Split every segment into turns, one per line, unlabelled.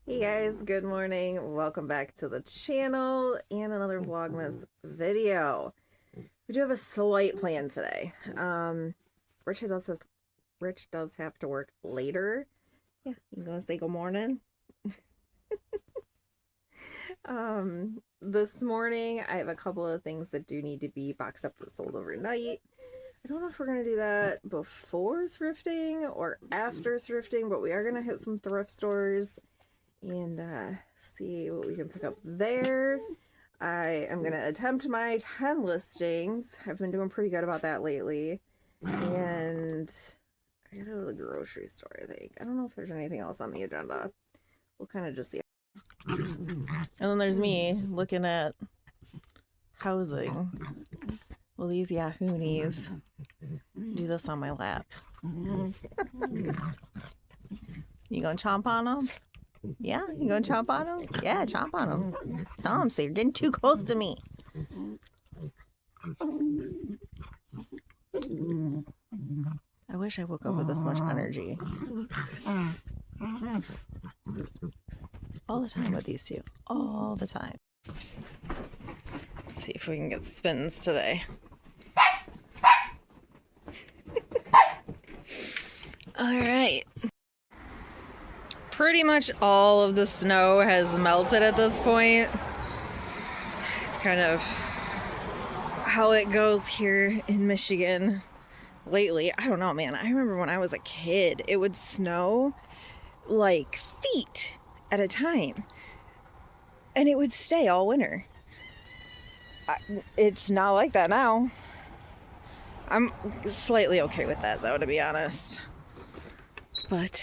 Hey guys, good morning. Welcome back to the channel and another Vlogmas video. We do have a slight plan today. Rich does have to work later. Yeah, you gonna say good morning? This morning I have a couple of things that do need to be boxed up and sold overnight. I don't know if we're gonna do that before thrifting or after thrifting, but we are gonna hit some thrift stores and see what we can pick up there. I am going to attempt my 10 listings. I've been doing pretty good about that lately. And I gotta go to the grocery store, I think. I don't know if there's anything else on the agenda. We'll kind of just see. And then there's me looking at housing. Well, these yahoonies do this on my lap. You gonna chomp on them? Yeah, you gonna chomp on them? Yeah, chomp on them. Tell them, so you're getting too close to me. I wish I woke up with this much energy. All the time with these two. All the time. Let's see if we can get spins today. All right. Pretty much all of the snow has melted at this point. It's kind of how it goes here in Michigan lately. I don't know, man. I remember when I was a kid, it would snow like feet at a time. And it would stay all winter. It's not like that now. I'm slightly okay with that, though, to be honest. But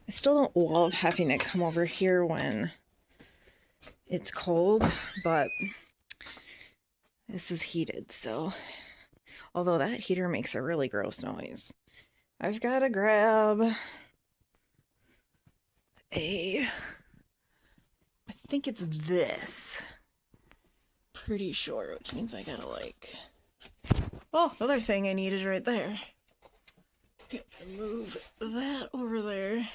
I still don't love having it come over here when it's cold, but this is heated, so although that heater makes a really gross noise. I've got to grab I think it's this. Pretty sure, which means I gotta oh, the other thing I need is right there. Get to move that over there.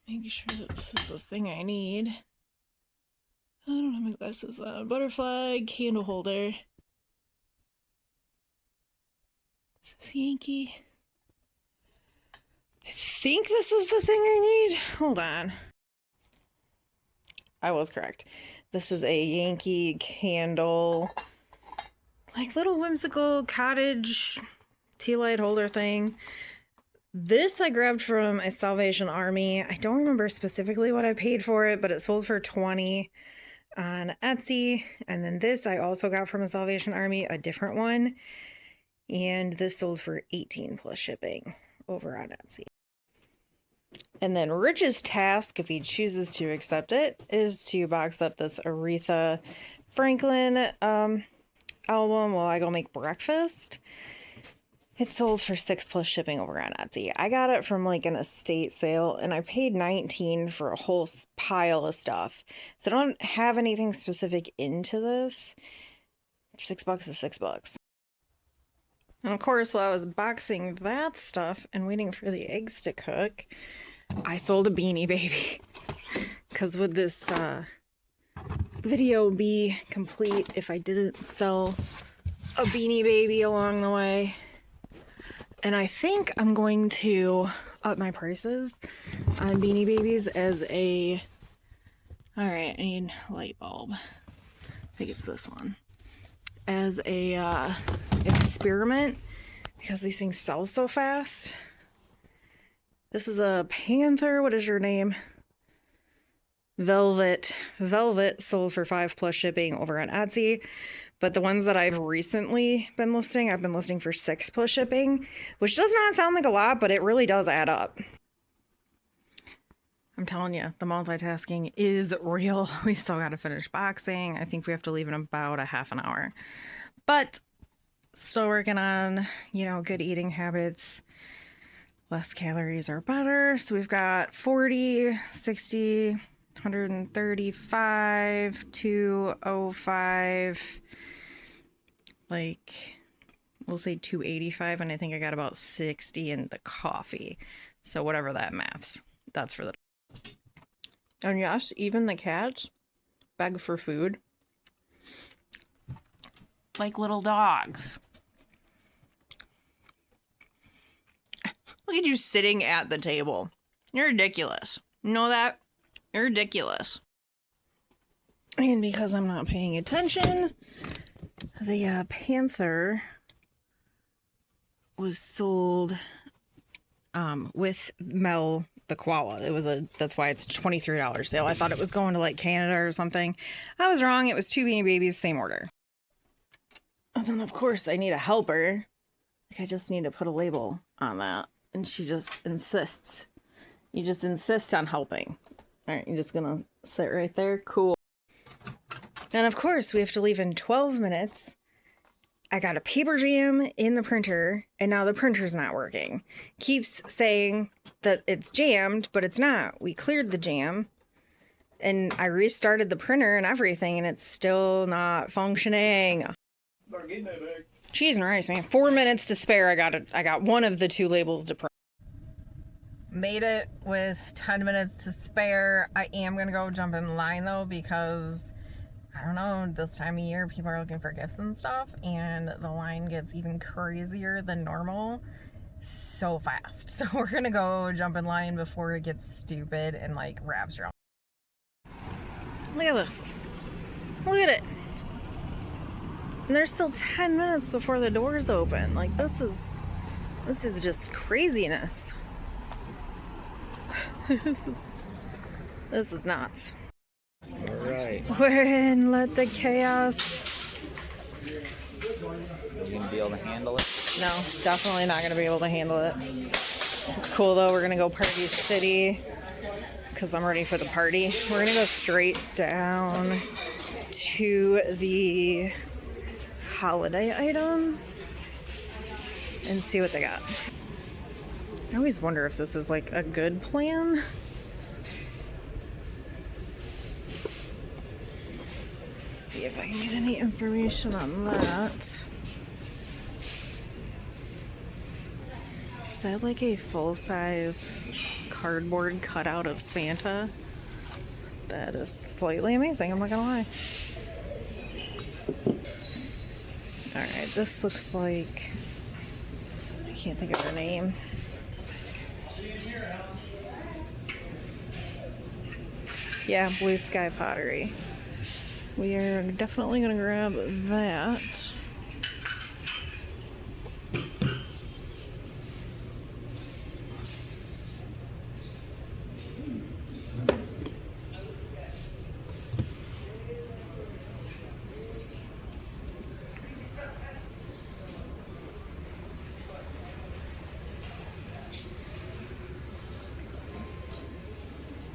Make sure that this is the thing I need. I don't have my glasses on. Butterfly candle holder. Is this Yankee? I think this is the thing I need. Hold on. I was correct. This is a Yankee candle, like little whimsical cottage tea light holder thing. This I grabbed from a Salvation Army. I don't remember specifically what I paid for it, but it sold for $20 on Etsy. And then this I also got from a Salvation Army, a different one. And this sold for $18 plus shipping over on Etsy. And then Rich's task, if he chooses to accept it, is to box up this Aretha Franklin album while I go make breakfast. It sold for $6 plus shipping over on Etsy. I got it from like an estate sale and I paid $19 for a whole pile of stuff. So I don't have anything specific into this. $6 is $6. And of course, while I was boxing that stuff and waiting for the eggs to cook, I sold a Beanie Baby. Because would this video be complete if I didn't sell a Beanie Baby along the way? And I think I'm going to up my prices on Beanie Babies as a... Alright, I need a light bulb. I think it's this one. As a experiment, because these things sell so fast. This is a Panther. What is your name? Velvet. Velvet sold for $5 plus shipping over on Etsy. But the ones that I've recently been listing, I've been listing for $6 plus shipping, which does not sound like a lot, but it really does add up. I'm telling you, the multitasking is real. We still got to finish boxing. I think we have to leave in about a half an hour. But still working on, good eating habits. Less calories are better. So we've got 40, 60, 135, 205, we'll say 285, and I think I got about 60 in the coffee. So whatever that maths, that's for the... And yes, even the cats beg for food. Like little dogs. Look at you sitting at the table. You're ridiculous. You know that? You're ridiculous. And because I'm not paying attention, the Panther was sold with Mel the koala. That's why it's $23 sale. I thought it was going to like Canada or something. I was wrong. It was two Beanie Babies, same order. And then of course I need a helper. Like I just need to put a label on that. And she just insists. You just insist on helping. All right, you're just gonna sit right there. Cool. And of course we have to leave in 12 minutes. I got a paper jam in the printer and now the printer's not working. Keeps saying that it's jammed, but it's not. We cleared the jam and I restarted the printer and everything and it's still not functioning. Cheese and rice, man. 4 minutes to spare. I got one of the two labels to print. Made it with 10 minutes to spare. I am gonna go jump in line though because I don't know, this time of year people are looking for gifts and stuff and the line gets even crazier than normal so fast. So we're gonna go jump in line before it gets stupid and like wraps around. Look at this. Look at it. And there's still 10 minutes before the doors open. Like this is just craziness. This is nuts.
All right.
We're in. Let the chaos.
Are you gonna be able to handle it?
No, definitely not gonna be able to handle it. It's cool though. We're gonna go Party City because I'm ready for the party. We're gonna go straight down to the holiday items and see what they got. I always wonder if this is like a good plan. Let's see if I can get any information on that. Is that like a full-size cardboard cutout of Santa? That is slightly amazing, I'm not gonna lie. Alright, this looks like... I can't think of her name. Yeah, Blue Sky Pottery. We are definitely going to grab that.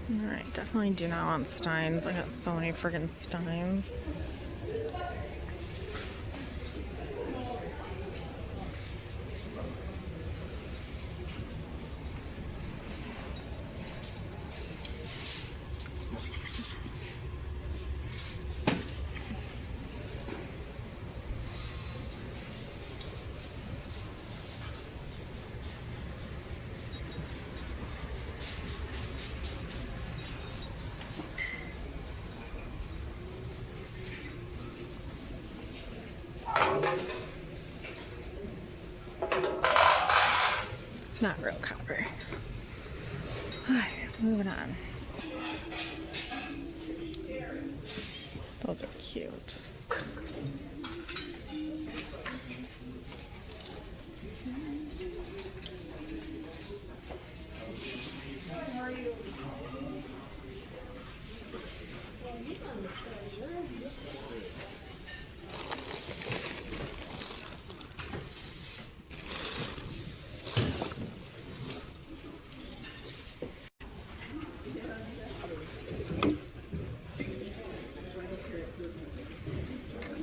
Alright, definitely do not want steins. I got so many friggin' steins. Not real copper. Alright, moving on. Those are cute.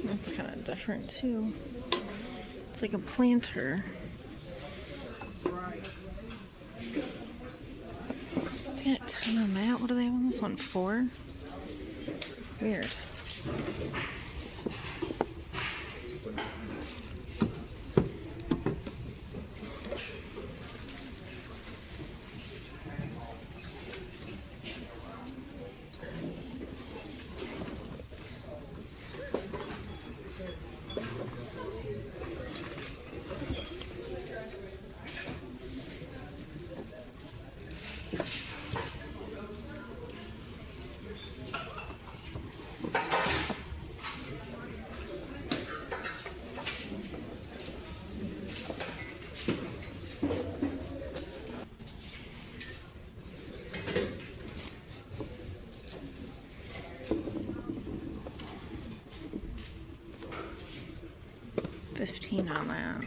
That's kind of different too. It's like a planter. They got a ton on that. What do they have on this one? 4? Weird. $15 on that.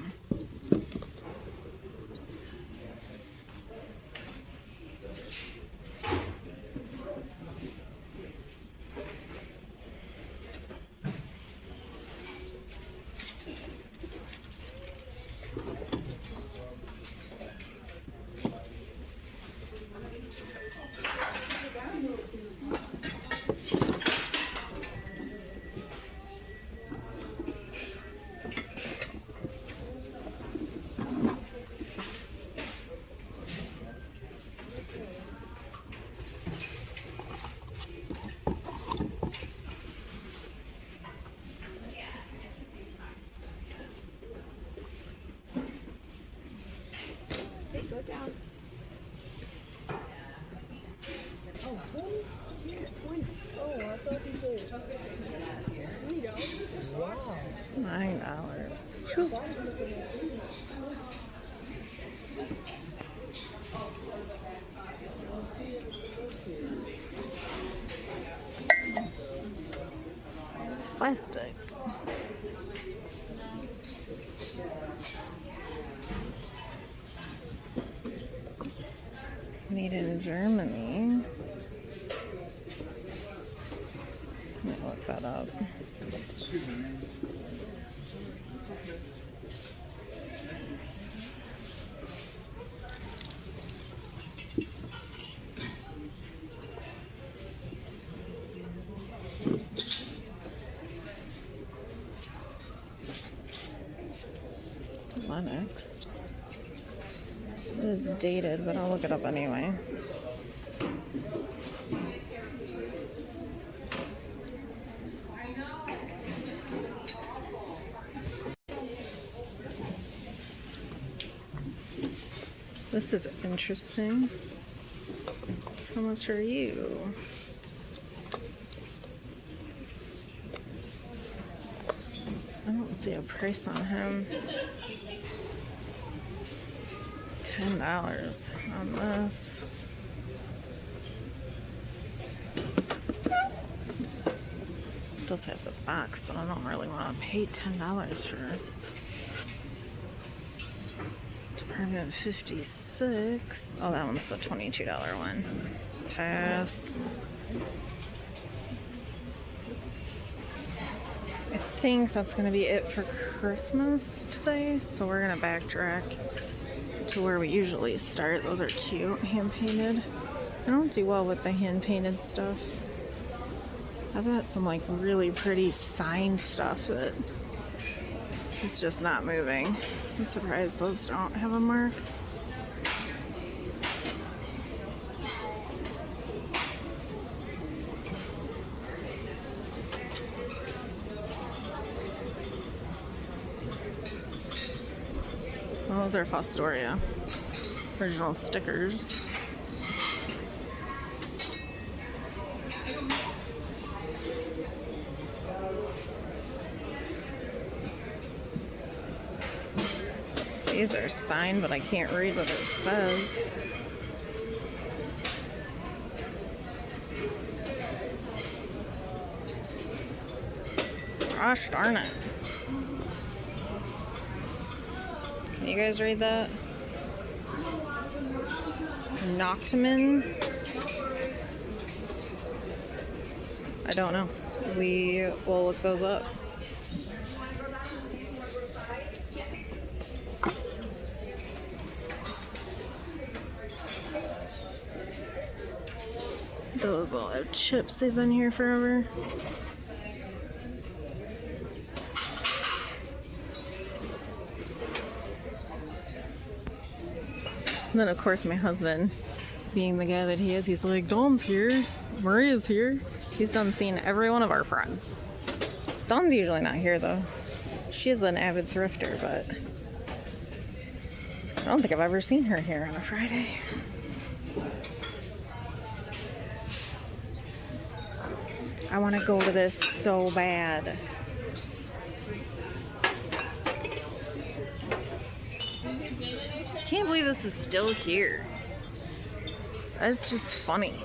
Go down. Oh, $20. Oh, I thought you said $20. Wow.
$9. It's plastic. Made in Germany. Let me look that up. It's Lennox. It is dated, but I'll look it up anyway. This is interesting. How much are you? I don't see a price on him. $10 on this. It does have the box, but I don't really want to pay $10 for Department 56. Oh, that one's the $22 one. Pass. I think that's going to be it for Christmas today, so we're going to backtrack to where we usually start. Those are cute, hand painted. I don't do well with the hand painted stuff. I've got some like really pretty signed stuff that is just not moving. I'm surprised those don't have a mark. Well, those are Fostoria original stickers. These are signed, but I can't read what it says. Gosh darn it. Can you guys read that? Noctman? I don't know. We will look those up. Those all have chips. They've been here forever. And then, of course, my husband, being the guy that he is, he's like, Dawn's here. Maria's here. He's done seeing every one of our friends. Dawn's usually not here, though. She's an avid thrifter, but I don't think I've ever seen her here on a Friday. I want to go to this so bad. Can't believe this is still here. That's just funny.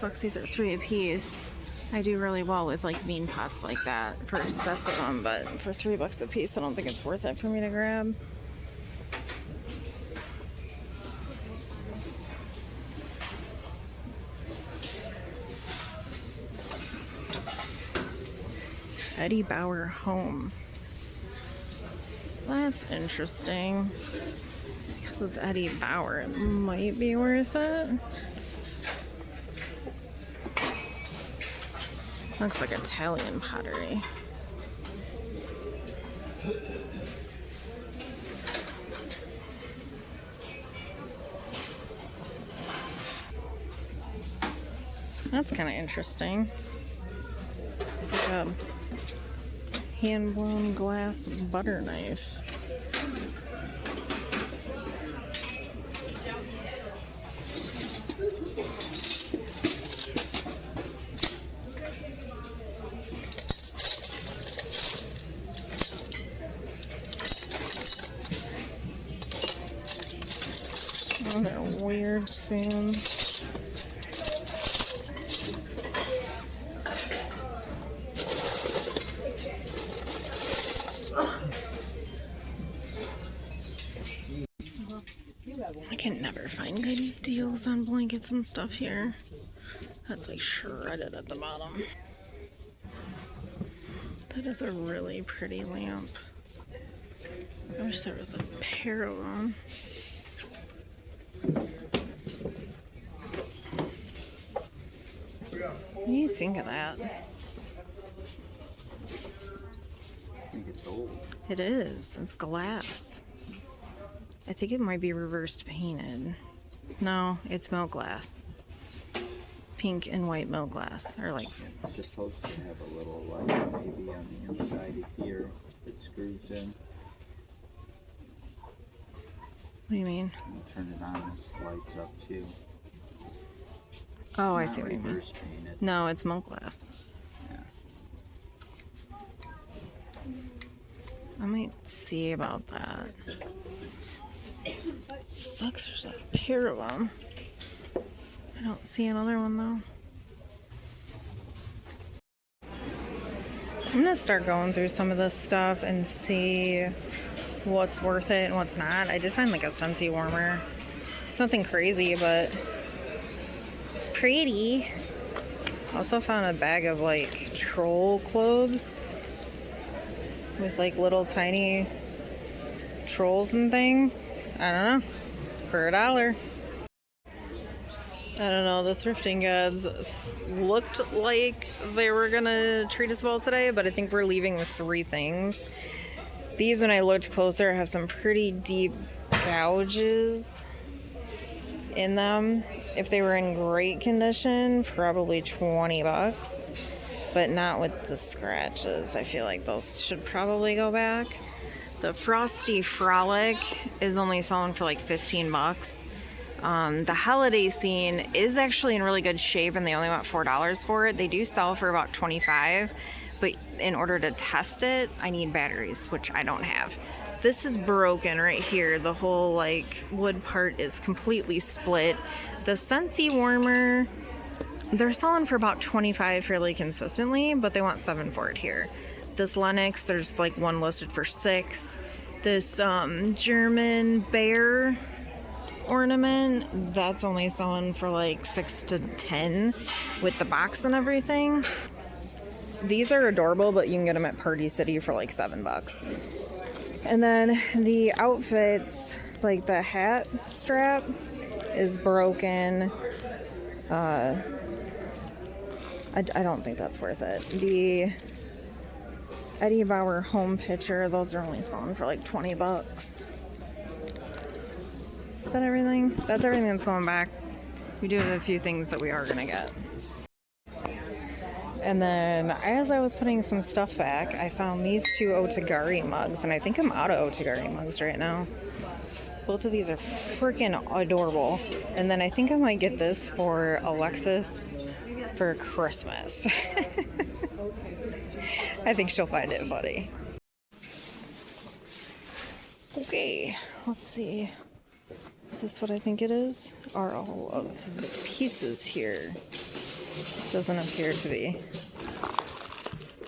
sucks these are 3 a piece. I do really well with like bean pots like that for sets of them, but for $3 a piece, I don't think it's worth it for me to grab. Eddie Bauer home. That's interesting. Because it's Eddie Bauer, it might be worth it. Looks like Italian pottery. That's kind of interesting. It's like a hand-blown glass butter knife. Oh, they're weird spoons. I can never find good deals on blankets and stuff here. That's like shredded at the bottom. That is a really pretty lamp. I wish there was a pair of them. What do you think of that?
I think it's old.
It is. It's glass. I think it might be reversed painted. No, it's milk glass. Pink and white milk glass. Or like...
It's supposed to have a little light maybe on the inside here that screws in.
What do you mean?
When you turn it on, this lights up too.
Oh, I
Not
see what you mean.
reverse painted.
No, it's milk glass.
Yeah.
I might see about that. Sucks there's a pair of them. I don't see another one though. I'm gonna start going through some of this stuff and see what's worth it and what's not. I did find like a Scentsy warmer. It's nothing crazy, but it's pretty. Also found a bag of like troll clothes with like little tiny trolls and things. I don't know. For $1. I don't know, the thrifting gods looked like they were gonna treat us well today, but I think we're leaving with 3 things. These, when I looked closer, have some pretty deep gouges in them. If they were in great condition, probably $20, but not with the scratches. I feel like those should probably go back. The Frosty Frolic is only selling for like $15. The holiday scene is actually in really good shape and they only want $4 for it. They do sell for about $25, but in order to test it, I need batteries, which I don't have. This is broken right here. The whole like wood part is completely split. The Scentsy warmer, they're selling for about $25 fairly consistently, but they want $7 for it here. This Lennox, there's like one listed for $6. This German bear ornament, that's only selling for like $6 to $10 with the box and everything. These are adorable, but you can get them at Party City for like $7. And then the outfits, like the hat strap is broken. I don't think that's worth it. The Eddie Bauer home picture, those are only selling for like $20. Is that everything? That's everything that's going back. We do have a few things that we are gonna get. And then as I was putting some stuff back, I found these 2 Otagari mugs, and I think I'm out of Otagari mugs right now. Both of these are freaking adorable. And then I think I might get this for Alexis for Christmas. I think she'll find it funny. Okay, let's see. Is this what I think it is? Are all of the pieces here? Doesn't appear to be.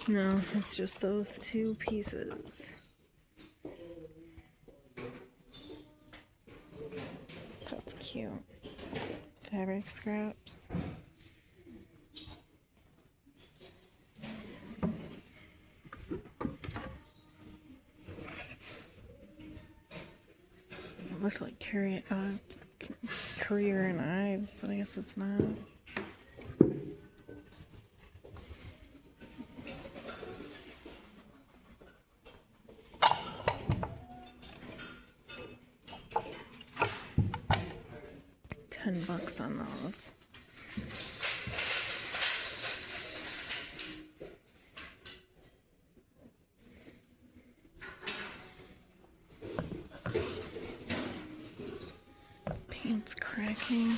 No, it's just those two pieces. That's cute. Fabric scraps. It looked like Career and Ives, but I guess it's not. $10 on those. Paint's cracking.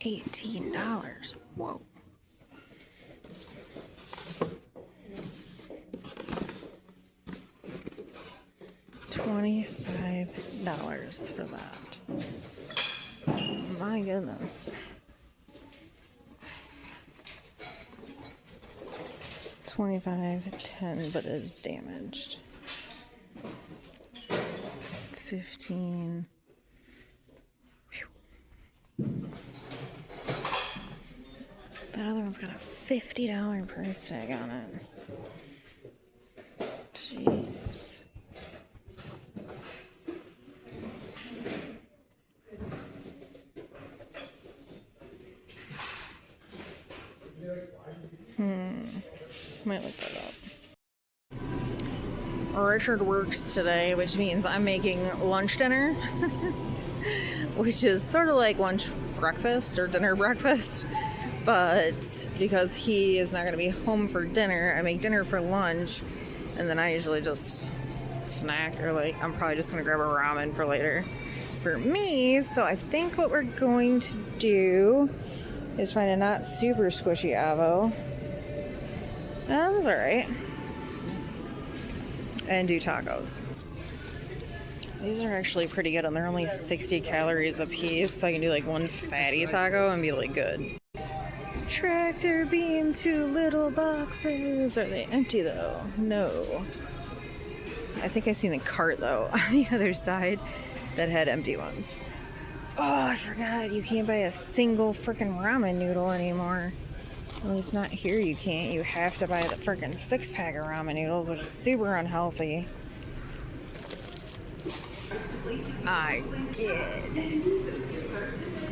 $18. Whoa. $25 for that. My goodness. 25, 10, but it is damaged. 15. That other one's got a $50 price tag on it. Jeez. Might look that up. Richard works today, which means I'm making lunch dinner, which is sort of like lunch breakfast or dinner breakfast. But because he is not going to be home for dinner, I make dinner for lunch, and then I usually just snack, or like I'm probably just going to grab a ramen for later for me. So I think what we're going to do is find a not super squishy avo. That's alright. And do tacos. These are actually pretty good, and they're only 60 calories a piece, so I can do like one fatty taco and be like good. Tractor beam, 2 little boxes. Are they empty though? No. I think I seen a cart though on the other side that had empty ones. Oh, I forgot. You can't buy a single freaking ramen noodle anymore. At least not here you can't. You have to buy the freaking 6-pack of ramen noodles, which is super unhealthy. I did.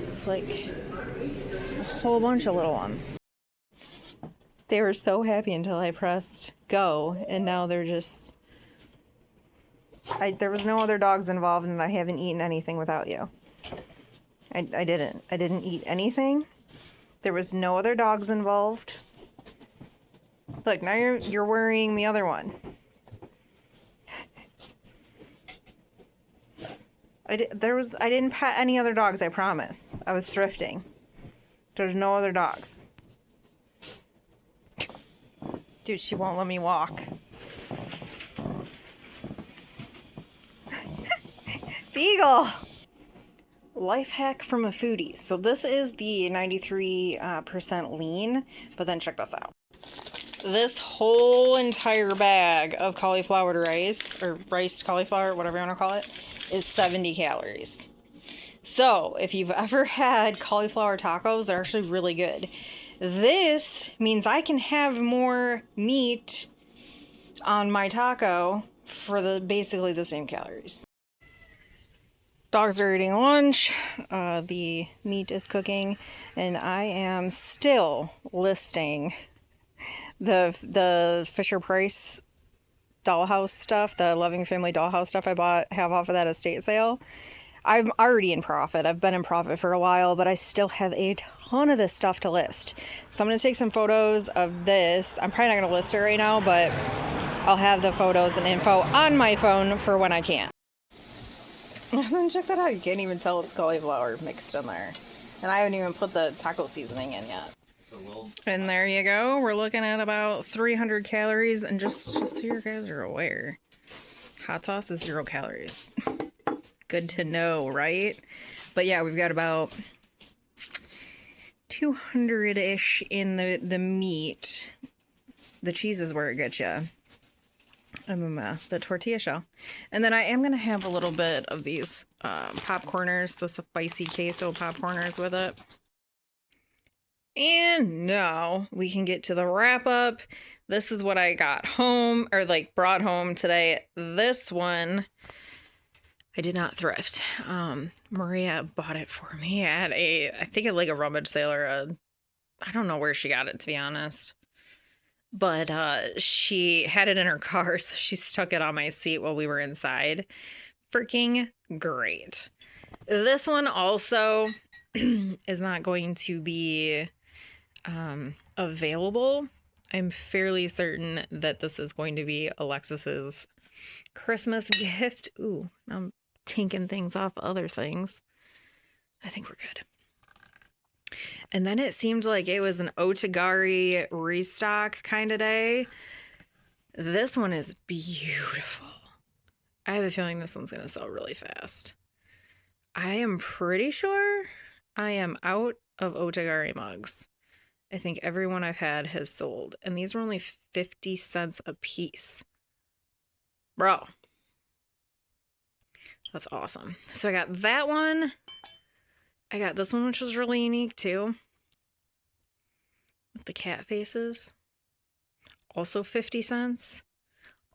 It's like a whole bunch of little ones. They were so happy until I pressed go, and now they're just... there was no other dogs involved, and I haven't eaten anything without you. I didn't. I didn't eat anything. There was no other dogs involved. Look, now you're worrying the other one. I didn't pet any other dogs, I promise. I was thrifting. There's no other dogs. Dude, she won't let me walk. Beagle! Life hack from a foodie. So this is the 93% lean, but then check this out. This whole entire bag of cauliflower rice, or riced cauliflower, whatever you want to call it, is 70 calories. So if you've ever had cauliflower tacos, they're actually really good. This means I can have more meat on my taco for basically the same calories. Dogs are eating lunch, the meat is cooking, and I am still listing the Fisher-Price dollhouse stuff, the Loving Family dollhouse stuff I have off of that estate sale. I'm already in profit. I've been in profit for a while, but I still have a ton of this stuff to list. So I'm going to take some photos of this. I'm probably not going to list it right now, but I'll have the photos and info on my phone for when I can. And then check that out. You can't even tell it's cauliflower mixed in there. And I haven't even put the taco seasoning in yet. And there you go. We're looking at about 300 calories. And just so you guys are aware, hot sauce is 0 calories. Good to know, right? But yeah, we've got about 200-ish in the meat. The cheese is where it gets you. And then the tortilla shell. And then I am going to have a little bit of these popcorners, the spicy queso popcorners with it. And now we can get to the wrap up. This is what I got home, or like brought home today. This one, I did not thrift. Maria bought it for me at I think at like a rummage sale or I don't know where she got it, to be honest. But she had it in her car, so she stuck it on my seat while we were inside. Freaking great. This one also is not going to be available. I'm fairly certain that this is going to be Alexis's Christmas gift. Ooh, I'm tinking things off other things. I think we're good. And then it seemed like it was an Otagari restock kind of day. This one is beautiful. I have a feeling this one's going to sell really fast. I am pretty sure I am out of Otagari mugs. I think every one I've had has sold. And these were only 50 cents a piece. Bro. That's awesome. So I got that one. I got this one, which was really unique too. With the cat faces. Also 50 cents.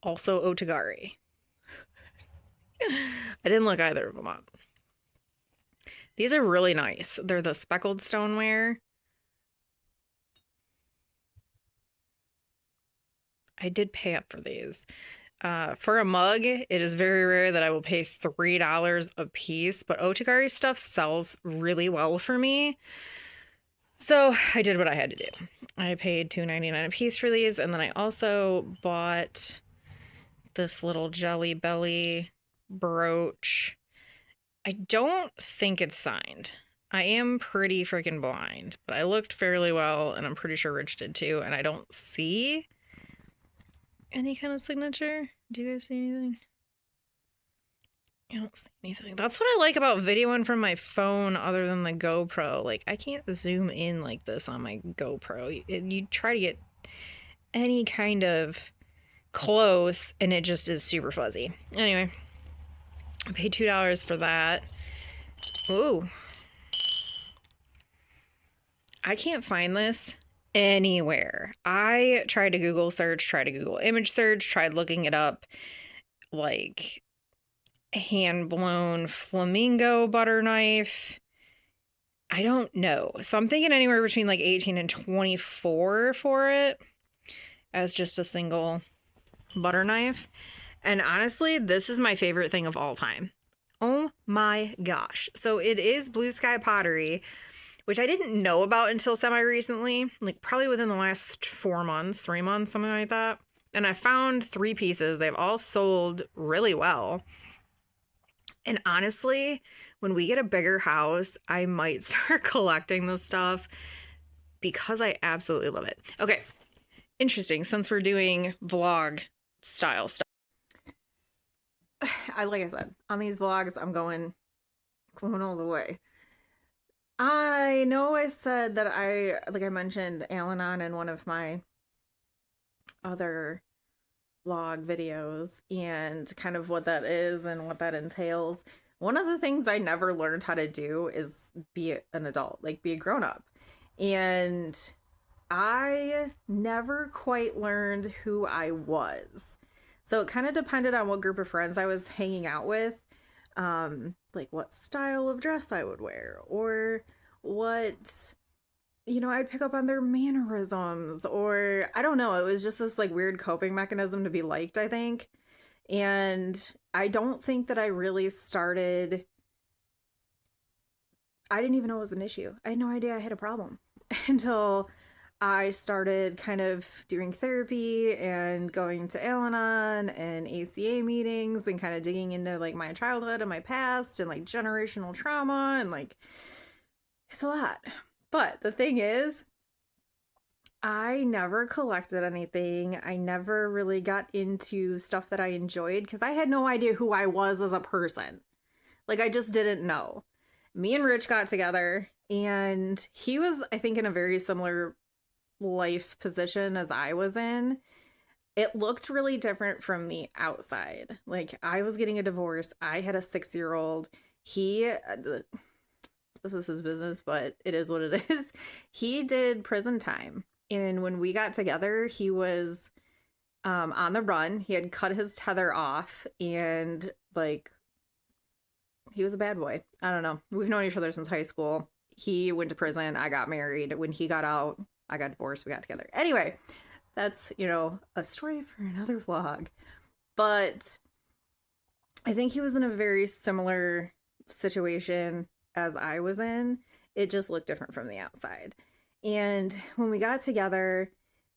Also Otagari. I didn't look either of them up. These are really nice. They're the speckled stoneware. I did pay up for these. For a mug, it is very rare that I will pay $3 a piece, but Otagari stuff sells really well for me. So I did what I had to do. I paid $2.99 a piece for these, and then I also bought this little Jelly Belly brooch. I don't think it's signed. I am pretty freaking blind, but I looked fairly well, and I'm pretty sure Rich did too, and I don't see any kind of signature. Do you guys see anything? I don't see anything. That's what I like about videoing from my phone other than the GoPro. Like, I can't zoom in like this on my GoPro. You try to get any kind of close and it just is super fuzzy. Anyway, I paid $2 for that. Ooh. I can't find this anywhere. I tried to Google search, tried to Google image search, tried looking it up, like hand blown flamingo butter knife. I don't know. So I'm thinking anywhere between like 18 and 24 for it as just a single butter knife. And honestly, this is my favorite thing of all time. Oh my gosh. So it is Blue Sky Pottery, which I didn't know about until semi-recently, like probably within the last 4 months, 3 months, something like that. And I found 3 pieces. They've all sold really well. And honestly, when we get a bigger house, I might start collecting this stuff because I absolutely love it. Okay, interesting, since we're doing vlog style stuff. Like I said, on these vlogs, I'm going all the way. I know I said that I mentioned Al-Anon in one of my other vlog videos and kind of what that is and what that entails. One of the things I never learned how to do is be an adult, like be a grown-up. And I never quite learned who I was. So it kind of depended on what group of friends I was hanging out with. Like what style of dress I would wear, or what, I'd pick up on their mannerisms, or I don't know. It was just this like weird coping mechanism to be liked, I think. And I don't think that I really started I didn't even know it was an issue. I had no idea I had a problem until I started kind of doing therapy and going to Al-Anon and ACA meetings and kind of digging into like my childhood and my past and like generational trauma and like it's a lot. But the thing is, I never collected anything. I never really got into stuff that I enjoyed because I had no idea who I was as a person. Like, I just didn't know. Me and Rich got together, and he was, I think, in a very similar life position as I was in. It looked really different from the outside. Like, I was getting a divorce. I had a 6-year-old. He, this is his business, but it is what it is. He did prison time. And when we got together, he was on the run. He had cut his tether off and like he was a bad boy. I don't know. We've known each other since high school. He went to prison. I got married. When he got out, I got divorced. We got together. Anyway, that's, you know, a story for another vlog. But I think he was in a very similar situation as I was in. It just looked different from the outside. And when we got together,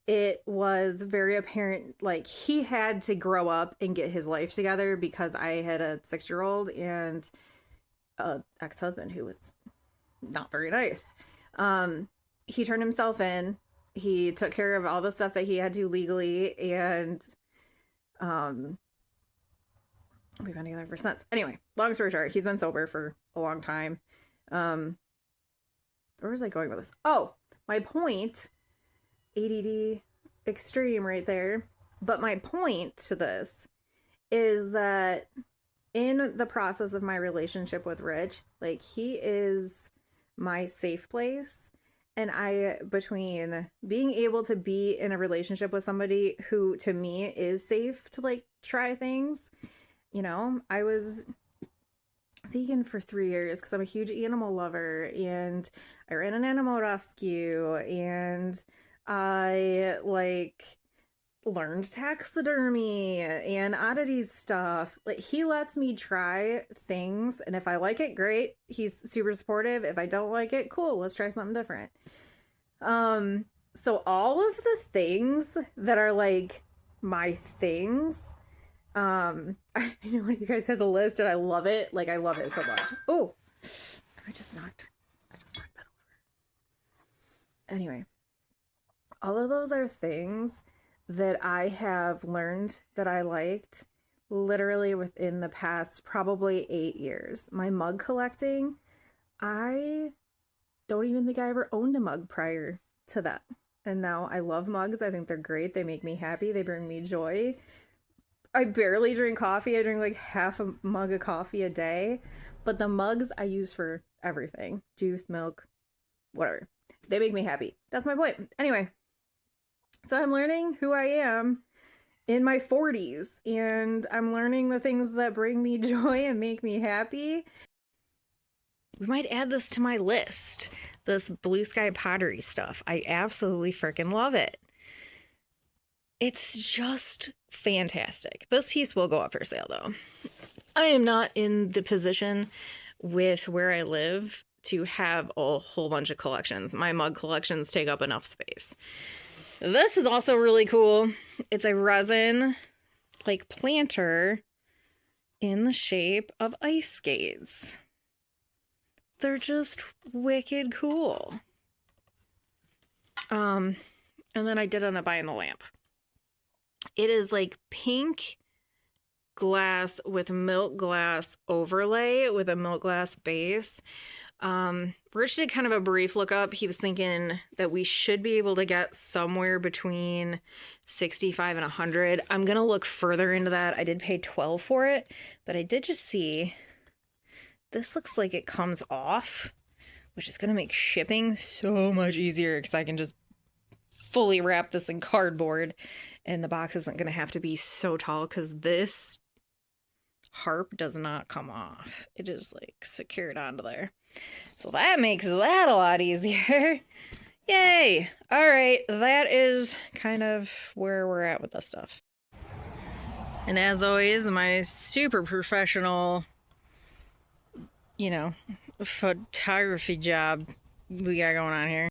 it was very apparent like he had to grow up and get his life together because I had a 6-year-old and a ex-husband who was not very nice. He turned himself in. He took care of all the stuff that he had to legally, and we've been together ever since. Anyway, long story short, he's been sober for a long time. Where was I going with this? Oh, my point, ADD extreme right there. But my point to this is that in the process of my relationship with Rich, like he is my safe place. And between being able to be in a relationship with somebody who to me is safe to like try things, you know, I was vegan for 3 years because I'm a huge animal lover, and I ran an animal rescue, and I like learned taxidermy and oddities stuff. Like he lets me try things, and if I like it, great. He's super supportive. If I don't like it, cool, let's try something different. So all of the things that are like my things, I know one of you guys has a list and I love it. Like I love it so much. Oh, I just knocked that over. Anyway, all of those are things that I have learned that I liked literally within the past probably 8 years. My mug collecting, I don't even think I ever owned a mug prior to that. And now I love mugs. I think they're great. They make me happy. They bring me joy. I barely drink coffee. I drink like half a mug of coffee a day. But the mugs I use for everything. Juice, milk, whatever. They make me happy. That's my point. Anyway, so I'm learning who I am in my 40s. And I'm learning the things that bring me joy and make me happy. We might add this to my list. This blue sky pottery stuff. I absolutely freaking love it. It's just fantastic. This piece will go up for sale though. I am not in the position with where I live to have a whole bunch of collections. My mug collections take up enough space. This is also really cool. It's a resin like planter in the shape of ice skates. They're just wicked cool. And then I did end up buying the lamp. It is like pink glass with milk glass overlay with a milk glass base. Rich did kind of a brief look up. He was thinking that we should be able to get somewhere between 65 and 100. I'm going to look further into that. I did pay $12 for it, but I did just see this looks like it comes off, which is going to make shipping so much easier because I can just fully wrap this in cardboard and the box isn't going to have to be so tall because this harp does not come off. It is like secured onto there. So that makes that a lot easier. Yay! All right, that is kind of where we're at with this stuff. And as always, my super professional, you know, photography job we got going on here.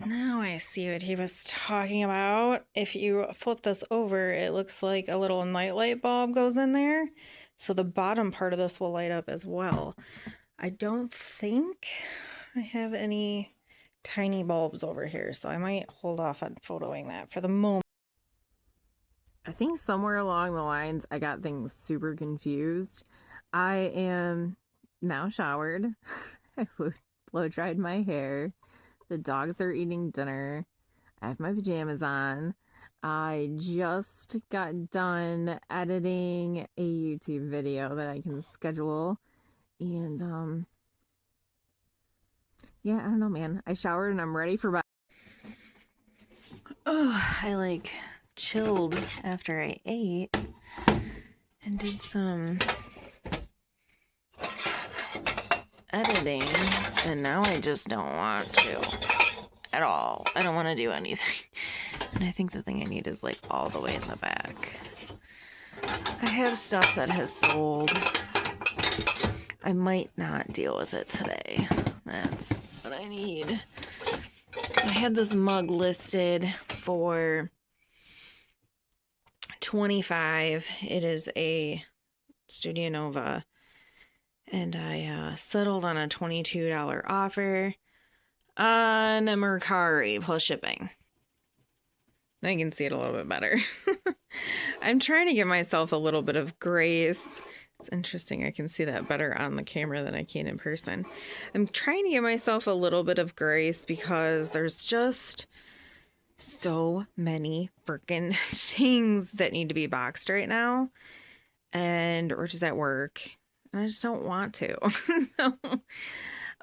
Now I see what he was talking about. If you flip this over, it looks like a little nightlight bulb goes in there. So the bottom part of this will light up as well. I don't think I have any tiny bulbs over here, so I might hold off on photoing that for the moment.
I think somewhere along the lines, I got things super confused. I am now showered. I blow dried my hair. The dogs are eating dinner. I have my pajamas on. I just got done editing a YouTube video that I can schedule. And, yeah, I don't know, man. I showered and I'm ready for bed.
Oh, I like chilled after I ate and did some editing, and now I just don't want to at all. I don't want to do anything. And I think the thing I need is like all the way in the back. I have stuff that has sold. I might not deal with it today. That's what I need. I had this mug listed for $25. It is a Studio Nova, and I settled on a $22 offer on a Mercari plus shipping. Now you can see it a little bit better. I'm trying to give myself a little bit of grace. It's interesting, I can see that better on the camera than I can in person. I'm trying to give myself a little bit of grace because there's just so many freaking things that need to be boxed right now, and or just at work, and I just don't want to. So,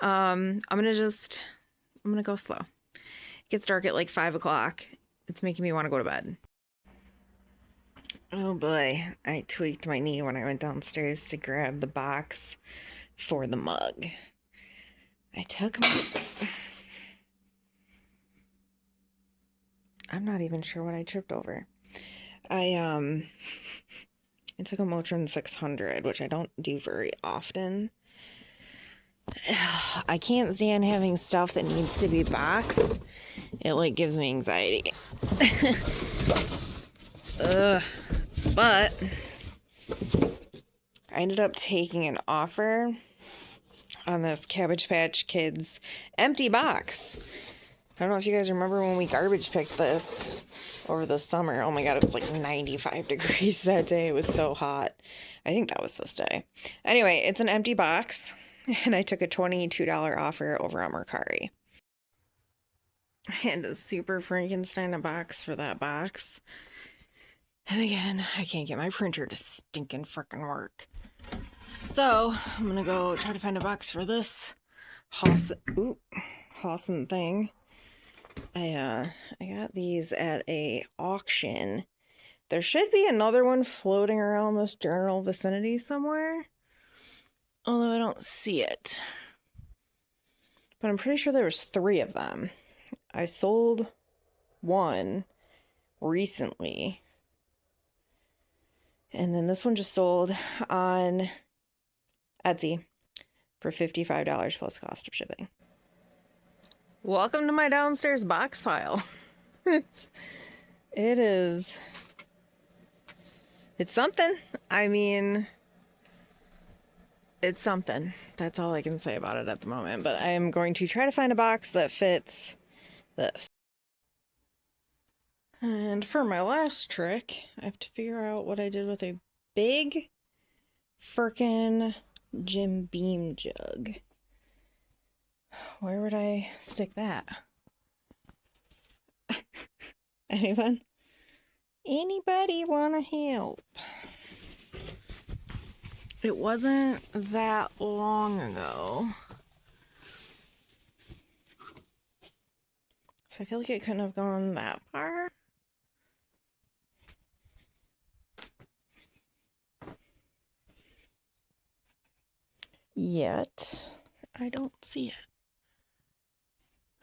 I'm gonna go slow. It gets dark at like 5 o'clock. It's making me want to go to bed. Oh boy, I tweaked my knee when I went downstairs to grab the box for the mug. I took my... I'm not even sure what I tripped over. I took a Motrin 600, which I don't do very often. I can't stand having stuff that needs to be boxed. It like gives me anxiety. But I ended up taking an offer on this Cabbage Patch Kids empty box. I don't know if you guys remember when we garbage picked this over the summer. Oh my god, it was like 95 degrees that day. It was so hot. I think that was this day. Anyway, it's an empty box, and I took a $22 offer over on Mercari. I had a super Frankenstein box for that box. And again, I can't get my printer to stinking frickin' work. So, I'm gonna go try to find a box for this Hawson thing. I got these at a auction. There should be another one floating around this general vicinity somewhere, although I don't see it. But I'm pretty sure there was 3 of them. I sold one recently, and then this one just sold on Etsy for $55 plus cost of shipping. Welcome to my downstairs box pile. It's something. I mean, it's something. That's all I can say about it at the moment. But I am going to try to find a box that fits this. And for my last trick, I have to figure out what I did with a big frickin' Jim Beam jug. Where would I stick that? Anyone? Anybody wanna help? It wasn't that long ago, so I feel like it couldn't have gone that far. Yet, I don't see it.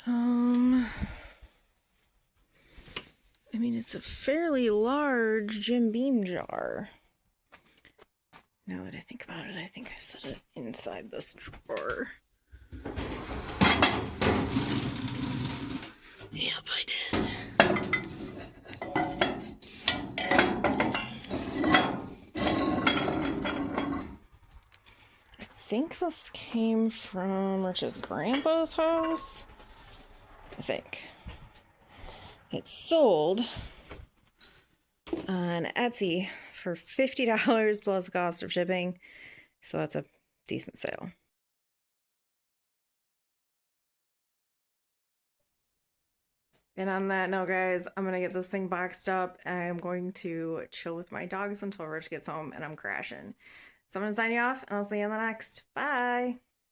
I mean, it's a fairly large Jim Beam jar. Now that I think about it, I think I set it inside this drawer. Yep, I did. I think this came from Rich's grandpa's house. I think. It sold on Etsy for $50 plus the cost of shipping. So that's a decent sale. And on that note, guys, I'm going to get this thing boxed up. I'm going to chill with my dogs until Rich gets home and I'm crashing. So I'm going to sign you off and I'll see you in the next. Bye.